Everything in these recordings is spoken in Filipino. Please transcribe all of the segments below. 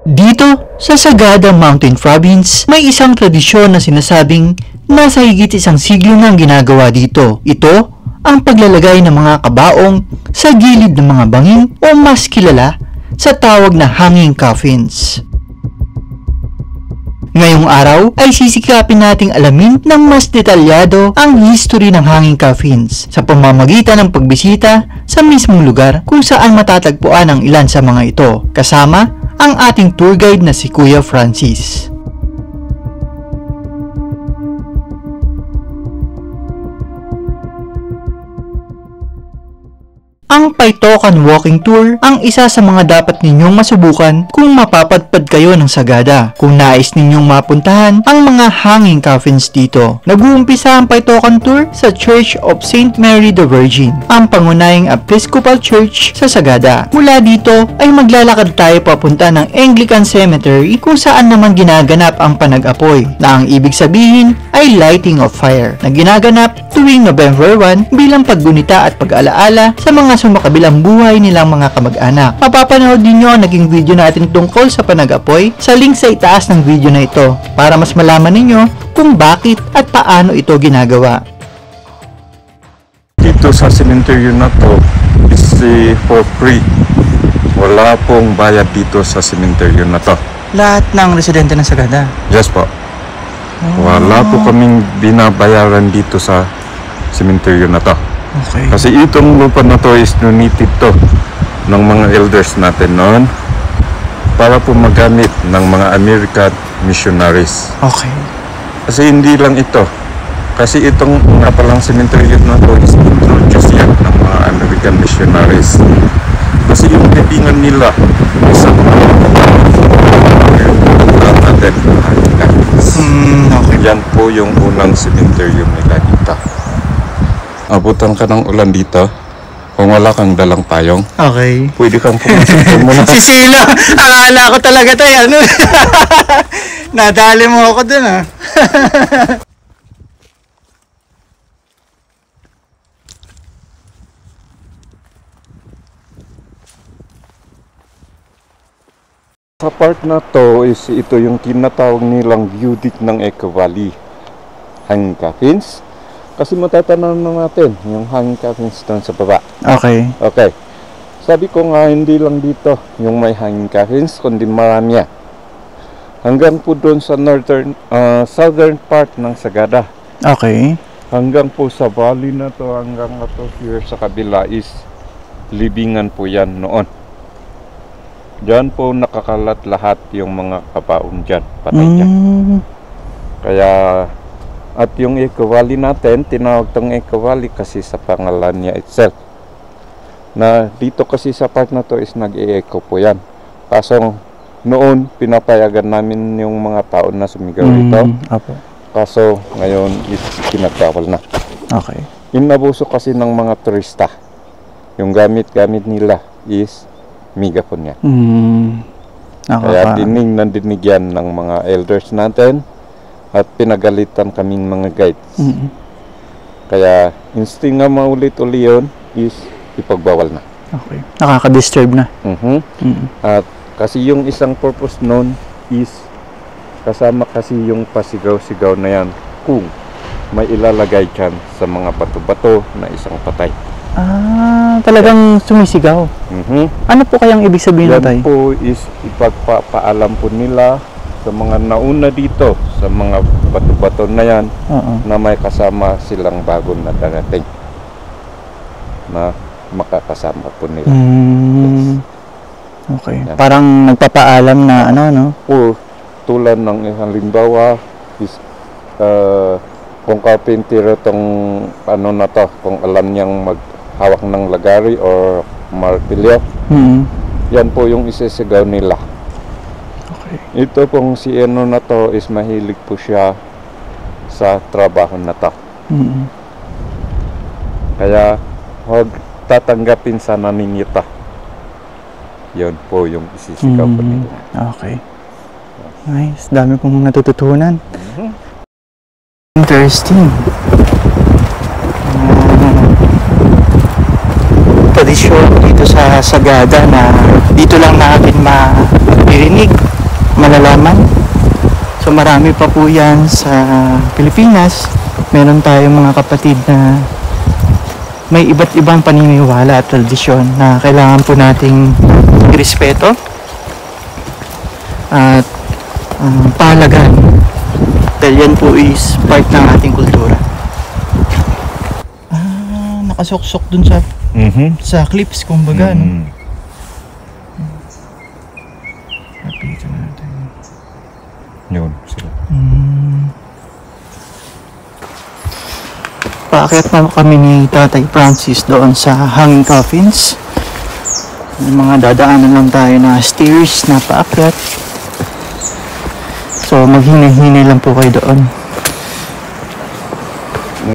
Dito sa Sagada Mountain Province, may isang tradisyon na sinasabing nasa higit isang siglo nang ginagawa dito. Ito ang paglalagay ng mga kabaong sa gilid ng mga bangin o mas kilala sa tawag na hanging coffins. Ngayong araw ay sisikapin nating alamin ng mas detalyado ang history ng hanging coffins sa pamamagitan ng pagbisita sa mismong lugar kung saan matatagpuan ang ilan sa mga ito, kasama ang ating tour guide na si Kuya Francis. Ang Paitokan Walking Tour ang isa sa mga dapat ninyong masubukan kung mapapadpad kayo ng Sagada. Kung nais ninyong mapuntahan ang mga hanging coffins dito. Nag-uumpisa ang Paitokan Tour sa Church of St. Mary the Virgin, ang pangunahing Episcopal Church sa Sagada. Mula dito ay maglalakad tayo papunta ng Anglican Cemetery kung saan naman ginaganap ang panag-apoy, na ang ibig sabihin ay lighting of fire, na ginaganap tuwing November 1 bilang paggunita at pag-alaala sa mga sumakabilang buhay nilang mga kamag-anak. Mapapanood ninyo ang naging video natin tungkol sa panag-apoy sa link sa itaas ng video na ito para mas malaman ninyo kung bakit at paano ito ginagawa. Dito sa cemetery na to is for free. Wala pong bayad dito sa cemetery na to. Lahat ng residente ng Sagada? Yes po. Wala po kaming binabayaran dito sa cemetery na to. Okay. Kasi itong lupa na to is donated to ng mga elders natin noon para po magamit ng mga American missionaries. Okay. Kasi hindi lang ito. Kasi itong nga palang cemetery na to is introduced yan ng mga American missionaries. Kasi yung libingan nila is sa mga natin. Okay. Yan po yung unang cemetery nila dito. Abutan ka ng ulan dito. Kung wala kang dalang payong, Okay. pwede kang pumasok muna. Si Sila, akala ko talaga tayo, ano? Nadali mo ako dun, ah. Sa part na to is ito yung tinatawag nilang Budik ng Eco Valley hanging coffins. Kasi matatanaw na natin yung hanging coffins doon sa baba. Okay. Okay. Sabi ko nga hindi lang dito yung may hanging coffins, kundi marami yan. Hanggang po doon sa southern part ng Sagada. Okay. Hanggang po sa valley na to, hanggang na to here sa kabila is libingan po yan noon. Diyan po nakakalat lahat yung mga kabaong dyan, patay dyan. Kaya, at yung Eco Valley natin, tinawag tong Eco Valley kasi sa pangalan niya itself. Na dito kasi sa part na to is nag-e-eco po yan. Kaso noon, pinapayagan namin yung mga tao na sumigaw rito. Apo. Kaso ngayon is kinagkawal na. Okay. Inabuso kasi ng mga turista. Yung gamit-gamit nila is megapon yan. Kaya dinig na dinig yan ng mga elders natin at pinagalitan kaming mga guides. Kaya instinct nga maulit-uli yun is ipagbawal na. Okay. Nakaka-disturb na. At kasi yung isang purpose nun is kasama kasi yung pasigaw-sigaw na yan kung may ilalagay dyan sa mga bato-bato na isang patay. Talagang sumisigaw. Ano po kayang ibig sabihin na tayo? Yan po is ipagpapaalam po nila sa mga nauna dito, sa mga bato-bato na yan, na may kasama silang bago na darating na makakasama po nila. Yes. Okay. Yan. Parang nagpapaalam na ano? O tulad ng halimbawa is kung carpenter itong ano na to, kung alam niyang maghawak ng lagari or martilyo, yan po yung isisigaw nila. Okay. Ito pong si Eno na to is mahilig po siya sa trabaho na to. Kaya huwag tatanggapin sana ninyo to. Yun po yung isisigaw po nila. Okay. Nice. Dami kong natututunan. Interesting. Tradisyon dito sa Sagada na dito lang natin maririnig malalaman. So marami pa po yan sa Pilipinas. Meron tayong mga kapatid na may iba't ibang paniniwala at tradisyon na kailangan po nating irespeto at pahalagahan. Dahil yan po is part ng ating kultura. Nakasuksok dun sa clips, kumbaga, no? Lapitan natin. Yun, sila. Paakyat na kami ni Tatay Francis doon sa hanging coffins. May mga dadaanan lang tayo na stairs na paakyat. So maghinay-hinay lang po kayo doon.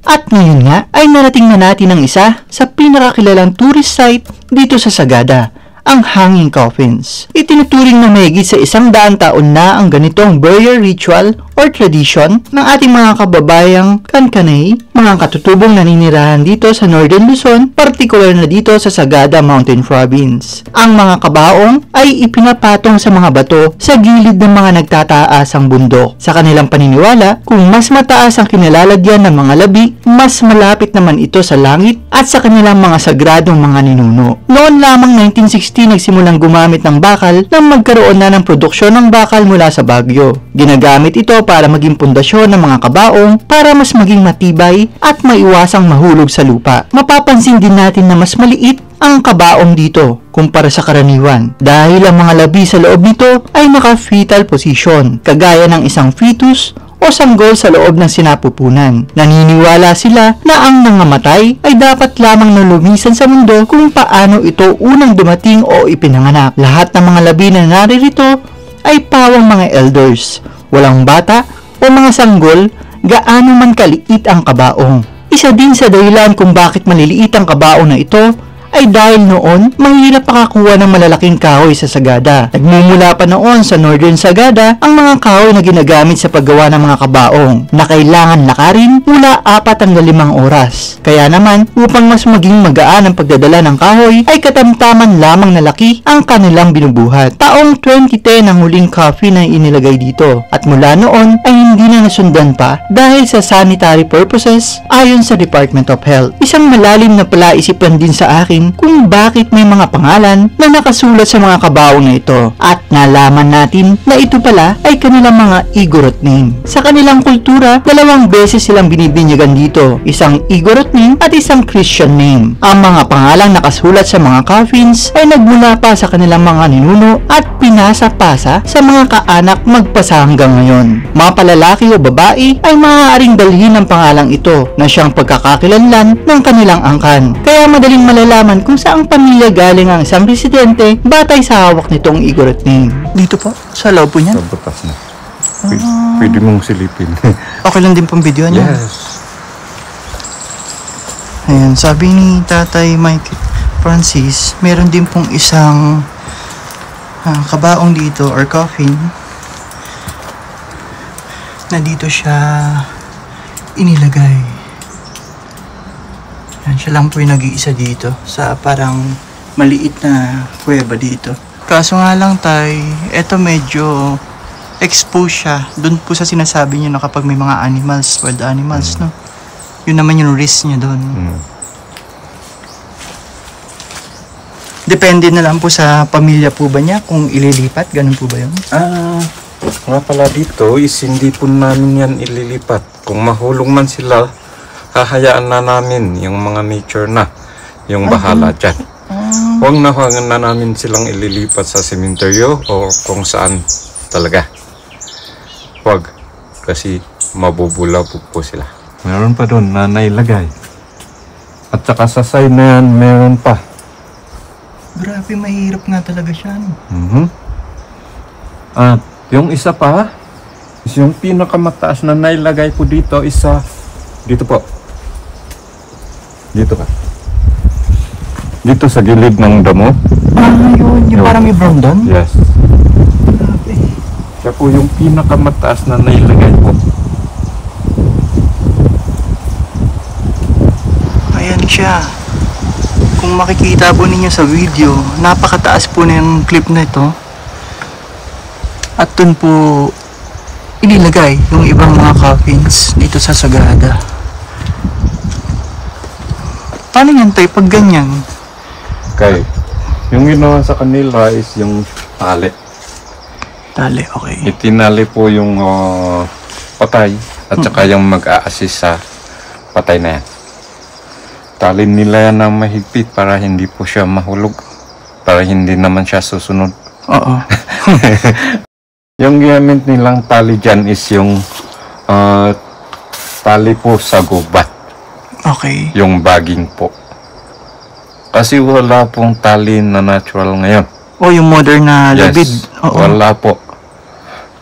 At ngayon nga ay narating na natin ang isa sa pinakakilalang tourist site dito sa Sagada, ang Hanging Coffins. Itinuturing na mahigit sa 100 taon na ang ganitong burial ritual or tradition ng ating mga kababayang Kankanay, mga katutubong naninirahan dito sa Northern Luzon, partikular na dito sa Sagada Mountain Province. Ang mga kabaong ay ipinapatong sa mga bato sa gilid ng mga nagtataasang bundok. Sa kanilang paniniwala, kung mas mataas ang kinalalagyan ng mga labi, mas malapit naman ito sa langit at sa kanilang mga sagradong mga ninuno. Noon lamang 1960 nagsimulang gumamit ng bakal nang magkaroon na ng produksyon ng bakal mula sa Baguio. Ginagamit ito para maging pundasyon ng mga kabaong para mas maging matibay at maiwasang mahulog sa lupa. Mapapansin din natin na mas maliit ang kabaong dito kumpara sa karaniwan dahil ang mga labi sa loob nito ay naka-fetal position, kagaya ng isang fetus o sanggol sa loob ng sinapupunan. Naniniwala sila na ang nangamatay ay dapat lamang na lumisan sa mundo kung paano ito unang dumating o ipinanganak. Lahat ng mga labi na naririto ay pawang mga elders. Walang bata o mga sanggol gaano man kaliit ang kabaong. Isa din sa dahilan kung bakit maliliit ang kabaong na ito ay dahil noon mahirap pakakuha ng malalaking kahoy sa Sagada. Nagmumula pa noon sa Northern Sagada ang mga kahoy na ginagamit sa paggawa ng mga kabaong na kailangan lakarin mula 4 hanggang 5 oras. Kaya naman, upang mas maging magaan ang pagdadala ng kahoy ay katamtaman lamang na laki ang kanilang binubuhat. Taong 2010 ang huling coffee na inilagay dito at mula noon ay hindi na nasundan pa dahil sa sanitary purposes ayon sa Department of Health. Isang malalim na palaisipan din sa akin kung bakit may mga pangalan na nakasulat sa mga kabaong na ito at nalaman natin na ito pala ay kanilang mga Igorot name. Sa kanilang kultura, 2 beses silang binibinyagan dito, isang Igorot name at isang Christian name. Ang mga pangalang nakasulat sa mga coffins ay nagmula pa sa kanilang mga ninuno at pinasa-pasa sa mga kaanak magpasa hanggang ngayon. Mga palalaki o babae ay maaaring dalhin ang pangalang ito na siyang pagkakakilanlan ng kanilang angkan. Kaya madaling malalaman kung saang pamilya galing ang isang residente batay sa hawak nitong Igorot name. Dito po, sa loob po niyan? Sa butas na. Pwede mong silipin. Okay lang din pong video niya. Yes. Ayan, sabi ni Tatay Mike Francis, meron din pong isang kabaong dito or coffin na dito siya inilagay. Yan, siya lang po yung nag-iisa dito sa parang maliit na kuweba dito. Kaso nga lang eto medyo exposed siya dun po sa sinasabi niyo na kapag may mga animals, wild animals, no? Yun naman yung risk niya dun. Depende na lang po sa pamilya po ba niya kung ililipat, ganun po ba yun? Nga pala dito is hindi po namin yan ililipat. Kung mahulog man sila, hahayaan na namin yung mga nature na yung bahala dyan. Huwag na namin silang ililipat sa sementeryo o kung saan talaga. Huwag, kasi mabubulaw po sila. Meron pa doon na nailagay. At saka sa side na yan, meron pa. Grabe, mahirap nga talaga siya, no? At yung isa pa, is yung pinakamataas na nailagay ko dito, isa dito po. Dito ka. Dito sa gilid ng damo. Yun. Yung parang may brown doon? Yes. Grabe. Siya po yung pinakamataas na nailagay ko. Ayan siya. Kung makikita po ninyo sa video, napakataas po na yung clip na ito. At dun po inilagay yung ibang mga coffins dito sa Sagada. Paano yan tayo pag ganyan? Okay. Yung ginawa sa kanila is yung tali. Tali, okay. Itinali po yung patay at saka yung mag-a-assist sa patay na yan. Talin nila yan na mahigpit para hindi po siya mahulog. Para hindi naman siya susunod. Oo. Yung gamit nilang tali dyan is yung tali po sa gubat. Okay. Yung bagging po. Kasi wala pong tali na natural ngayon. O yung modern na lubid. Oo. Wala po.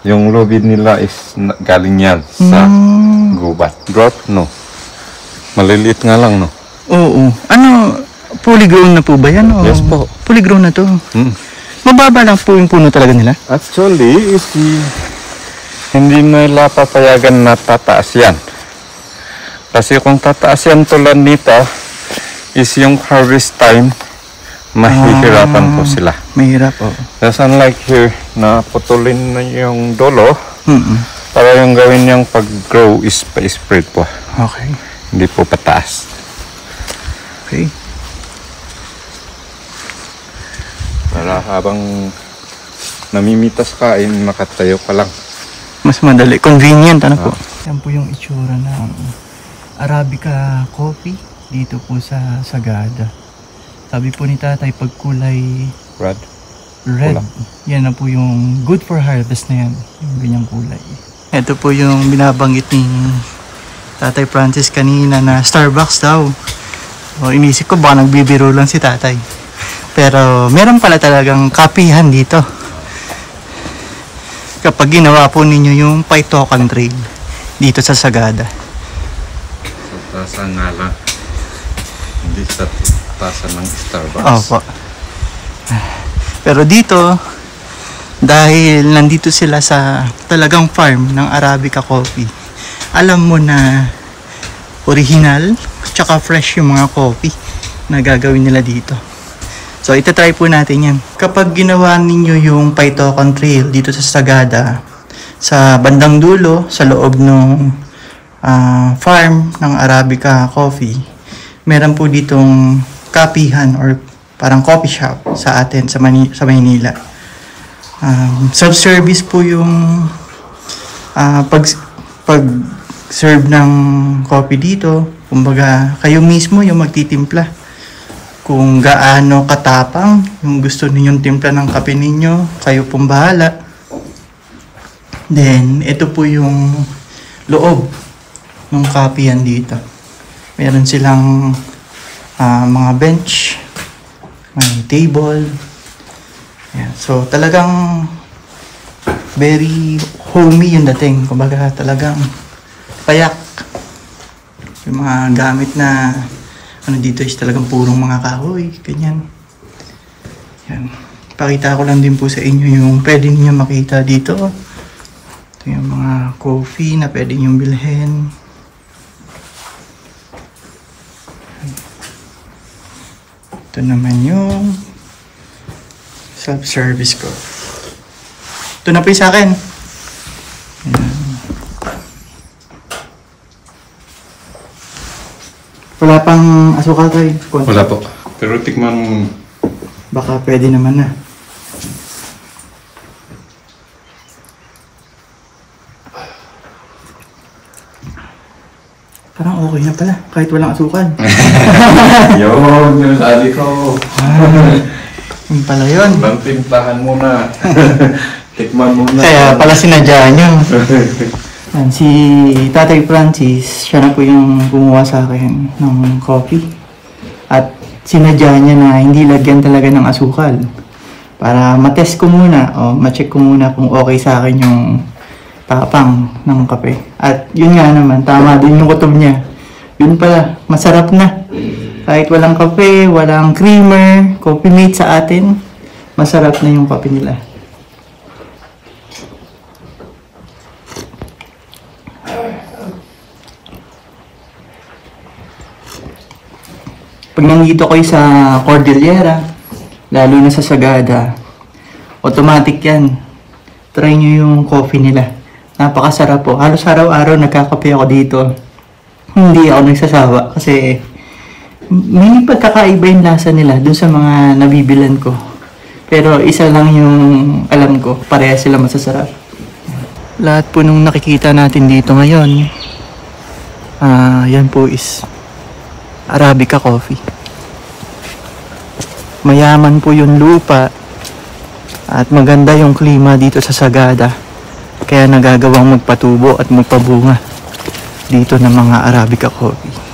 Yung lubid nila is galing yan sa gubat. Drop, no. Maliliit nga lang, no. Oo. Ano, fully grown na po ba yan? O? Yes po. Fully grown na to. Mababa lang po yung puno talaga nila? Actually, is hindi nila papayagan na tataas yan. Kasi kung tataas yan tulad nito, is yung harvest time, mahihirapan po sila. Mahirap, oo. That's unlike here, na putulin na yung dolo, para yung gawin niyang pag-grow is pa-spread po. Okay. Hindi po pataas. Okay. Para habang namimitas ka, ay makatayo ka lang. Mas madali. Convenient, ano po? Yan po yung itsura ng Arabica coffee dito po sa Sagada. Sabi po ni tatay, pag kulay Red? red, yan na po yung good for harvest na yan. Yung ganyang kulay. Ito po yung binabanggit ni Tatay Francis kanina na Starbucks daw. O, inisip ko baka nagbibiro lang si tatay. Pero meron pala talagang kapihan dito. Kapag ginawa po ninyo yung Paitokan Trail dito sa Sagada. Sa tasa nga lang. Hindi sa tasa ng Starbucks. Opo. Pero dito, dahil nandito sila sa talagang farm ng Arabica coffee, alam mo na original tsaka fresh yung mga coffee na gagawin nila dito. So, itatry po natin yan. Kapag ginawa ninyo yung Paitokan Trail dito sa Sagada, sa bandang dulo, sa loob ng farm ng Arabica coffee, meron po ditong kapihan or parang coffee shop sa atin sa Maynila. Self-service po yung pag-serve ng coffee dito. Kumbaga, kayo mismo yung magtitimpla. Kung gaano katapang yung gusto ninyong timpla ng kape ninyo, kayo pong bahala. Then, ito po yung loob ng kapihan dito. Meron silang mga bench, may table. Yan. So, talagang very homey yung dating. Kumbaga, talagang payak. Yung mga gamit na ano dito is talagang purong mga kahoy, ganyan. Yan. Pakita ko lang din po sa inyo yung pwede niyo makita dito. Ito yung mga coffee na pwede niyo bilhin. Ito naman yung self-service ko. Ito na po yung sa akin. Ayan. Wala pang asukal tayo. Wala po. Pero tikman mo. Baka pwede naman na. Parang okay na pala. Kahit walang asukal. Yun, sabi ko. Yung pala yun. Timplahan muna. Tikman muna. Kaya pala sinadya nyo. Yan, si Tatay Francis, siya na po yung gumawa sa akin ng coffee. At sinadya niya na hindi lagyan talaga ng asukal. Para matest ko muna o ma-check ko muna kung okay sa akin yung tapang ng kape. At yun nga naman, tama din yung kutob niya. Yun pala, masarap na. Kahit walang kape, walang creamer, coffee mate sa atin, masarap na yung kape nila. Pag nandito kayo sa Cordillera, lalo na sa Sagada, automatic yan. Try nyo yung coffee nila. Napakasarap po. Halos araw-araw nagkakape ako dito. Hindi ako nagsasawa kasi may pagkakaiba yung lasa nila dun sa mga nabibilan ko. Pero isa lang yung alam ko, pareha sila masasarap. Lahat po nung nakikita natin dito ngayon, yan po is Arabica coffee. Mayaman po yung lupa at maganda yung klima dito sa Sagada. Kaya nagagawang magpatubo at magpabunga dito ng mga Arabica coffee.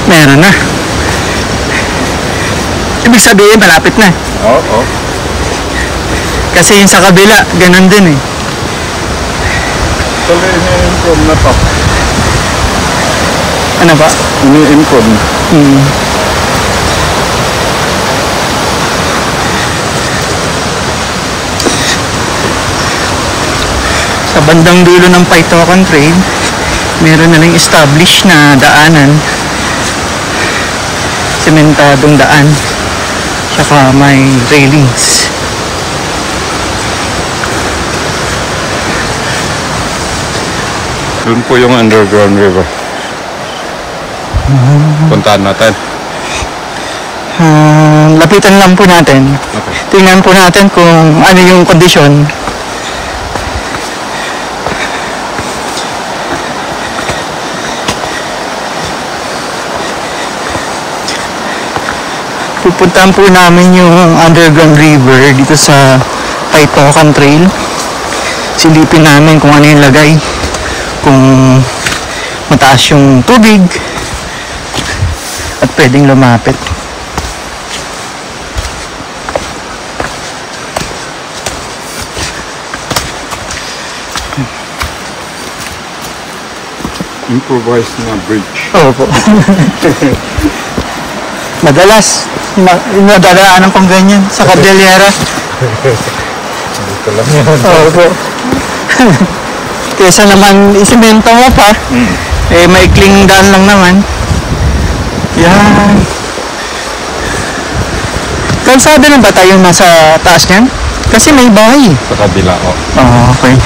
Meron na. Ibig sabihin, malapit na. Oo. Kasi yung sa kabila, ganun din eh. Tuloy ini-inform na to. Ano ba? Ini-inform. Sa bandang dulo ng Paitokan Trail, meron na ring established na daanan. Sementadong daan. Tsaka may railings. Doon po yung underground river. Puntahan natin. Lapitan lang po natin. Okay. Tingnan po natin kung ano yung kondisyon. Pupuntahan po namin yung underground river dito sa Paitokan Trail. Silipin namin kung ano yung lagay. Kung mataas yung tubig at pwedeng lumapit. Improvised na bridge. Opo. Madalas, nadadaanan kong ganyan sa Cordillera. Dito lang yan. Opo. Kesa naman isimento mo pa, eh maikling daan lang naman. Yan. Kalsada na ba tayo nasa taas niyan? Kasi may bahay. Sa kabila, oh. Oh, okay.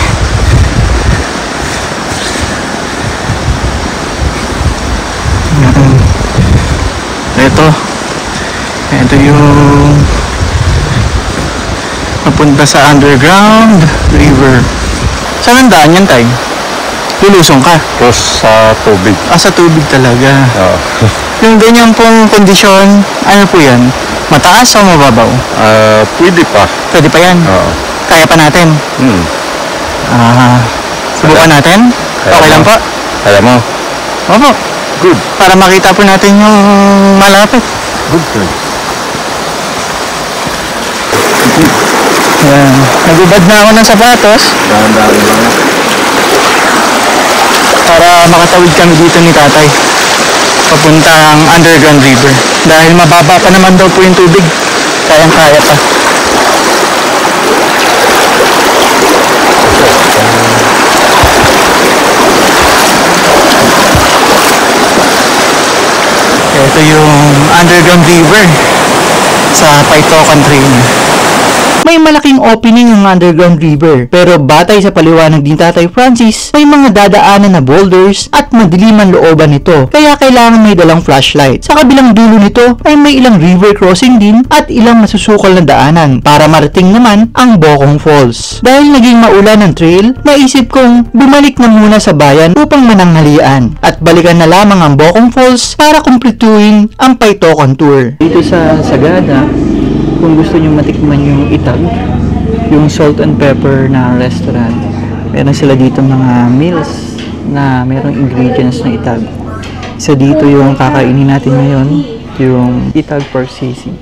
Ito yung papunta sa underground river. Saan ang daan yan, Tay? Lulusong ka? Cross sa tubig. Sa tubig talaga. Oo. Yung ganyan pong kondisyon, ano po yan? Mataas o mababaw? Pwede pa. Pwede pa yan? Oo. Kaya pa natin? Subukan natin? Kaya Okay lang mo. po? Kaya mo? Opo. Good. Para makita po natin yung malapit. Good. Yan. Nagubad na ako ng sapatos Dahan-dahan lang. para makatawid kami dito ni Tatay papuntang underground river. Dahil mababa pa naman daw po yung tubig. Kayang-kaya pa. Ito yung underground river sa Paitokan Trail. May malaking opening yung underground river, pero batay sa paliwanag din Tatay Francis, may mga dadaanan na boulders at madilim ang looban nito, kaya kailangan may dalang flashlight. Sa kabilang dulo nito ay may ilang river crossing din at ilang masusukal na daanan para marating naman ang Bokong Falls. Dahil naging maulan ang trail, naisip kong bumalik na muna sa bayan upang mananghalian at balikan na lamang ang Bokong Falls para kumpletuhin ang Paitokan Tour. Dito sa Sagada, kung gusto nyo matikman yung itag, yung salt and pepper na restaurant, meron sila dito mga meals na merong ingredients na itag. So dito yung kakainin natin ngayon, yung itag per sisig.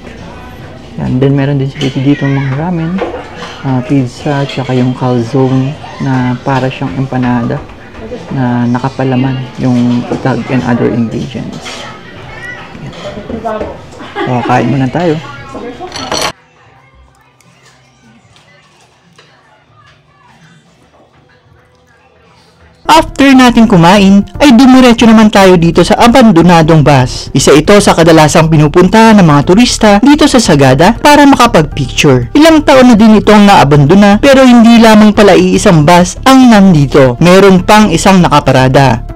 Yan. Then meron din sila dito mga ramen, pizza, tsaka yung calzone na para siyang empanada na nakapalaman yung itag and other ingredients. O, kain muna tayo. After natin kumain, ay dumiretso naman tayo dito sa abandonadong bus. Isa ito sa kadalasang pinupuntahan ng mga turista dito sa Sagada para makapag-picture. Ilang taon na din itong naabandona pero hindi lamang pala iisang bus ang nandito. Meron pang isang nakaparada.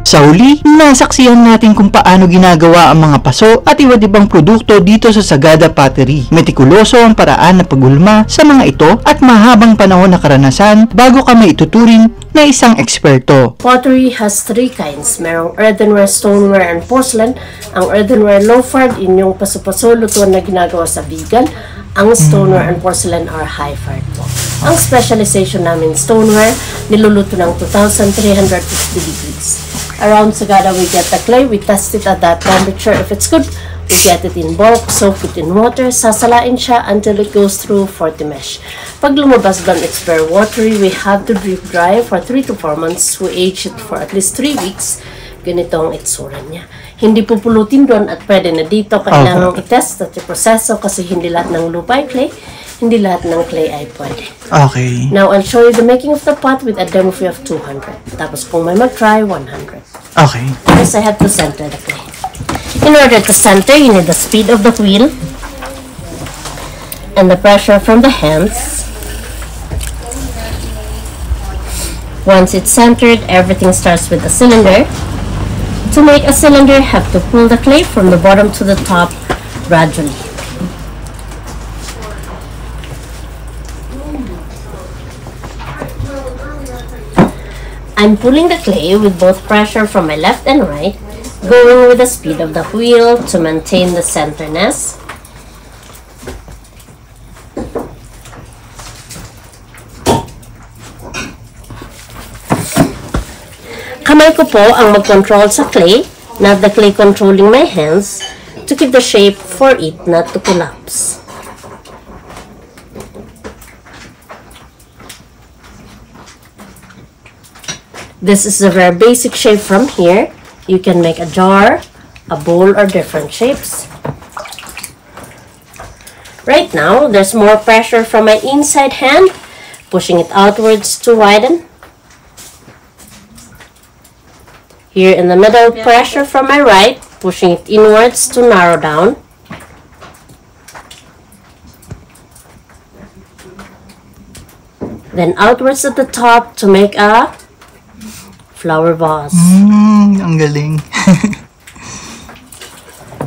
Sa huli, nasaksihan natin kung paano ginagawa ang mga paso at iba't ibang produkto dito sa Sagada Pottery. Metikuloso ang paraan na paghulma sa mga ito at mahabang panahon na karanasan bago ka maituturing na isang eksperto. Pottery has 3 kinds. Merong earthenware, stoneware, and porcelain. Ang earthenware low-fired, inyong paso-paso, lutuan na ginagawa sa vegan. Ang stoneware and porcelain are high-fired po. Ang specialization namin stoneware, niluluto ng 2,350 degrees. Around Sagada, we get the clay, we test it at that temperature. If it's good, we get it in bulk, soak it in water, sasalain siya until it goes through 40 mesh. Pag lumabas doon, it's very watery. We have to drip dry for 3 to 4 months. We age it for at least 3 weeks. Ganito ang itsura niya. Hindi pupulutin doon at pwede na dito. Kailangan i-test at i-proseso kasi hindi lahat ng lupa ay clay. Hindi lahat ng clay ay pwede. Okay. Now, I'll show you the making of the pot with a demo fee of 200. Tapos kung may mag-try, 100. Okay. First, I have to center the clay. In order to center, you need the speed of the wheel and the pressure from the hands. Once it's centered, everything starts with a cylinder. To make a cylinder, you have to pull the clay from the bottom to the top gradually. I'm pulling the clay with both pressure from my left and right, going with the speed of the wheel to maintain the centerness. Kamay ko po ang mag-control sa clay, not the clay controlling my hands, to keep the shape for it not to collapse. This is a very basic shape from here. You can make a jar, a bowl, or different shapes. Right now, there's more pressure from my inside hand, pushing it outwards to widen. Here in the middle, pressure from my right, pushing it inwards to narrow down. Then outwards at the top to make a flower vase. Ang galing.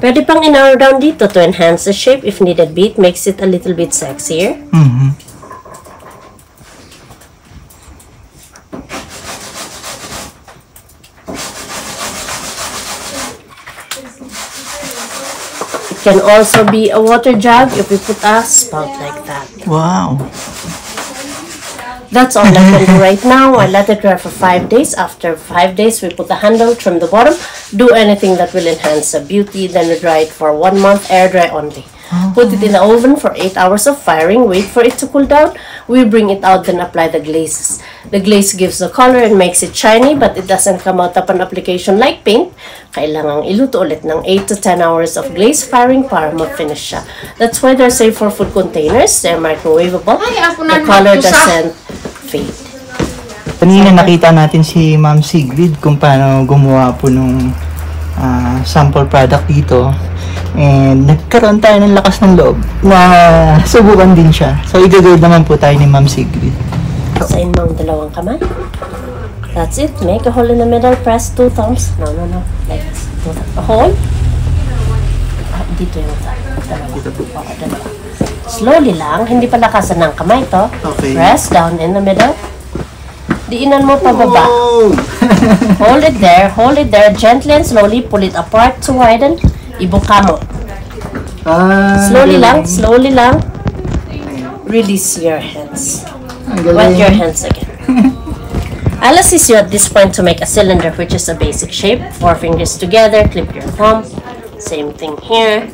Pwede pang i-narrow down dito to enhance the shape if needed be. It makes it a little bit sexier. It can also be a water jug if we put a spout like that. Wow. That's all I can do right now. I let it dry for 5 days. After 5 days, we put the handle, trim the bottom, do anything that will enhance the beauty. Then we dry it for 1 month, air dry only. Put it in the oven for 8 hours of firing. Wait for it to cool down. We bring it out, then apply the glazes. The glaze gives the color and makes it shiny, but it doesn't come out upon application like paint. Kailangang iluto ulit ng 8 to 10 hours of glaze firing para ma-finish siya. That's why they're safe for food containers. They're microwavable. The color doesn't fade. Kanina nakita natin si Ma'am Sigrid kung paano gumawa po nung sample product dito. And nagkaroon tayo ng lakas ng loob na subukan din siya. So, i-guide naman po tayo ni Ma'am Sigrid. Sain mo ang dalawang kamay. That's it. Make a hole in the middle. Press 2 thumbs. No. Like this. A hole. Dito yung dalawa. Slowly lang. Hindi pa lakasan ng kamay to. Okay. Press down in the middle. Diinan mo pababa. Hold it there. Hold it there. Gently and slowly. Pull it apart to widen. Ibuka mo. Slowly lang. Slowly lang. Release your hands. Wet your hands again. I'll assist you at this point to make a cylinder, which is a basic shape. 4 fingers together. Clip your thumb. Same thing here.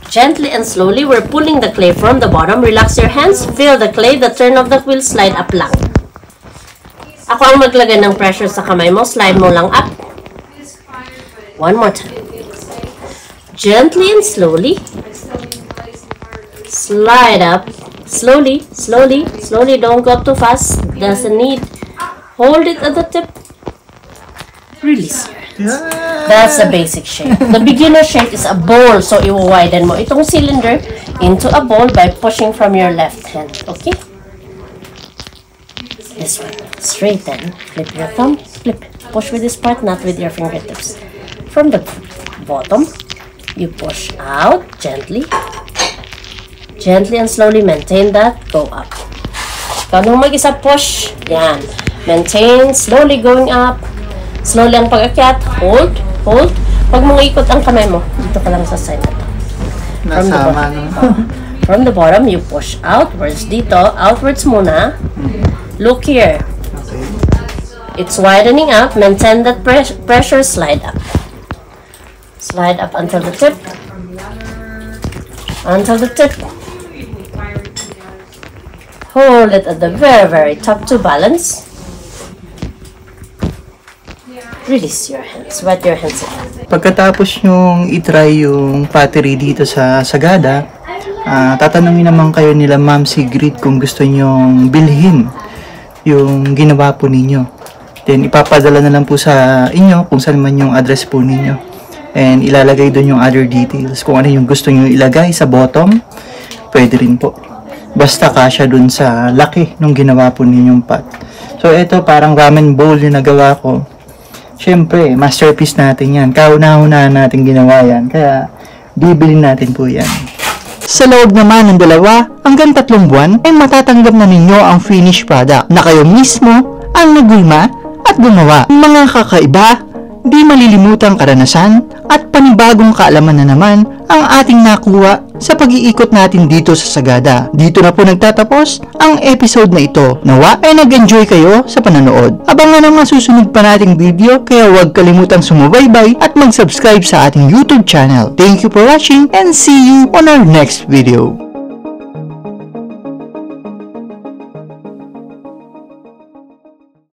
Gently and slowly, we're pulling the clay from the bottom. Relax your hands. Feel the clay. The turn of the wheel, slide up lang. Ako ang maglagay ng pressure sa kamay mo. Slide mo lang up. One more time. Gently and slowly. Slide up. Slowly, slowly, slowly. Don't go too fast. Doesn't need. Hold it at the tip. Release your hands. That's the basic shape. The beginner shape is a bowl. So, i-widen mo itong cylinder into a bowl by pushing from your left hand. Okay? This one. Straighten. Flip your thumb. Flip. Push with this part, not with your fingertips. From the bottom, you push out gently. Gently and slowly maintain that. Go up. Ikaw nung mag-isa push. Yan. Maintain. Slowly going up. Slowly ang pag-akyat. Hold. Hold. Huwag mong ikot ang kamay mo. Dito ka lang sa side na to. From the bottom, you push outwards dito. Outwards muna. Look here. It's widening out. Maintain that pressure. Slide up. Slide up until the tip. Until the tip. Hold it at the very, very top to balance. Release your hands. Wet your hands again. Pagkatapos yung itry yung pottery dito sa Sagada, tatanungin naman kayo nila Ma'am Sigrid kung gusto nyong bilhin yung ginawa po ninyo. Then ipapadala na lang po sa inyo kung saan man yung address po ninyo. And ilalagay doon yung other details. Kung ano yung gusto nyo ilagay sa bottom, pwede rin po. Basta kasya doon sa laki nung ginawa po ninyong pot. So, ito parang ramen bowl yung nagawa ko. Siyempre, masterpiece natin yan. Kauna-una natin ginawa yan. Kaya, bibili natin po yan. Sa loob naman ng 2 hanggang 3 buwan, ay matatanggap na ninyo ang finished product na kayo mismo ang nagulma at gumawa. Mga kakaiba, di malilimutang karanasan at panibagong kaalaman na naman ang ating nakuha sa pag-iikot natin dito sa Sagada. Dito na po nagtatapos ang episode na ito. Nawa ay nag-enjoy kayo sa panonood. Abangan ang masusunod pa nating video, kaya huwag kalimutang sumubaybay at mag-subscribe sa ating YouTube channel. Thank you for watching and see you on our next video.